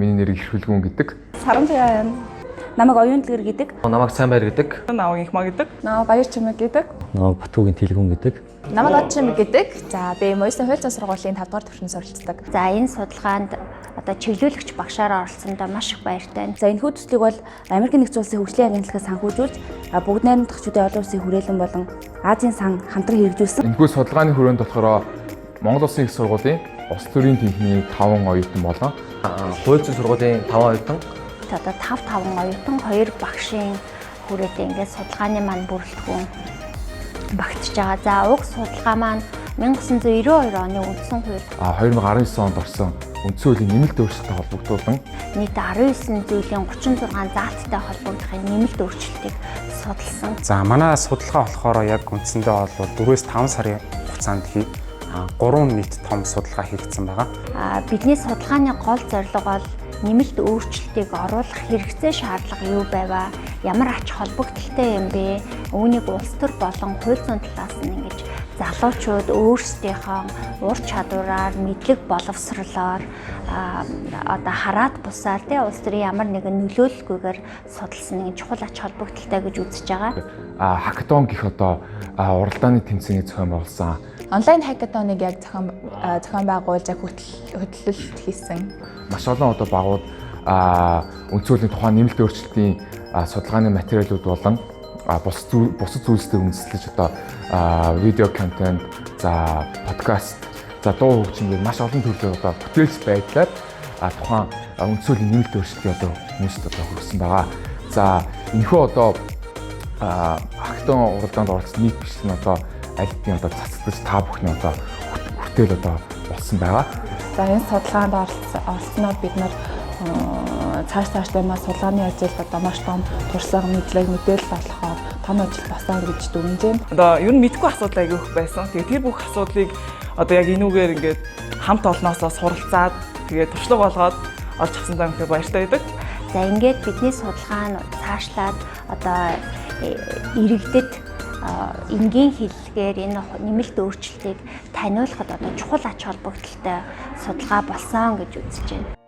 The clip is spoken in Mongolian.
Миний нэр Ирхвэлгүн гэдэг. Сарамжаа намайг оюун дэлгэр гэдэг. Намайг Сайн байр гэдэг. Намайг Инхма гэдэг. Намайг Баяр Чимэг гэдэг. Намайг Батгүйн Тэлгүн гэдэг. Намайг Од Чимэг гэдэг. За би Моёсын хууль зүйн сургуулийн 5 дугаар төвшөнд суралцдаг. За энэ судалгаанд одоо чиглүүлэгч багшаараа оролцсондоо маш их баяртай. За энэ төслийг бол Америкийн нэгдсэн улсын хөгжлийн агентлагаас санхүүжүүлж бүгд найрамдагчдын олон улсын хүрээлэн болон Азийн сан хамтран хэрэгжүүлсэн. Энэхүү судалгааны хүрээнд болохоор Монгол Улсын их сургуулийн улс төрийн тэнхимийн 5 оюутан болон хууль зүйн сургуулийн 5 оюутан Одоо 5 оюутан 2 багшийн хүрээтэй ингээд судалгааны маань бүрэлдэхүүн багтж байгаа. За уг судалгаа маань 1992 оны үндсэн хууль 2019 онд орсон үндсэн хуулийн нэмэлт өөрчлөлтөд холбогдуулан нийт 19 зүйлийн 36 заалттай холбогдохын нэмэлт өөрчлөлтийг судалсан. За манай судалгаа болохоор яг үндсэндээ бол 4-5 сарын хугацаанд 3 нийт том судалгаа хийгдсэн байгаа. Бидний судалгааны гол зорилго бол нэмэлт өөрчлөлтийг оруулах хэрэгцээ шаардлага юу байваа, ямар ач холбогдолтой юм бэ? Үүнийг улс төр болон хууль зүйн талаас нь ингэж залуучууд өөрсдийнхөө ур чадвараар, мэдлэг боловсролоор одоо хараад бусаар тий улс төрийн ямар нэгэн нөлөөлөлгүйгээр судалсан нэг чухал ач холбогдолтой гэж үзэж байгаа. хакатон гэх одоо уралдааны тэмцээний зохион байгуулсан. Онлайн хакатоныг яг зохион байгуулж хөтлөлт хийсэн. Маш олон одоо багууд үндсэн хуулийн тухайн нэмэлт өөрчлөлтийн судалгааны материалууд болон бусад зүйлстэй үндэслэж одоо видео контент, за подкаст, за дуу хөгжим гэх маш олон төрлийн одоо бүтээлч байдлаар тухайн үндсэн хуулийн нэмэлт өөрчлөлтийг одоо хүмүүст одоо хүргэсэн байгаа. За энэхүү одоо хакатон уралдаанд оролцсон нийт бичлэг нь одоо аль хэдийн одоо цацагдаж та бүхний одоо хүртэл одоо болсон байгаа. За энэ судалгаанд оролцсноор бид нар цаашдаа маш судалгааны ажилд одоо маш том туршлага мэдээлэл олохоор том ажил басан гэж дүгнэж байна. Одоо ер нь мэдгүй асуудал аяг их байсан. Тэгээ тэр бүх асуудлыг одоо яг энүүгээр ингээд хамт олноосоо суралцаад тэгээ туршлага болгоод олж авсандаа үнэхээр баяртай байдаг. За ингээд бидний судалгаа нь цаашлаад одоо иргэдэд энгийн хэллэгээр энэ нэмэлт өөрчлөлтийг таниулахад одоо чухал ач холбогдолтой судалгаа болсон гэж үзэж байна.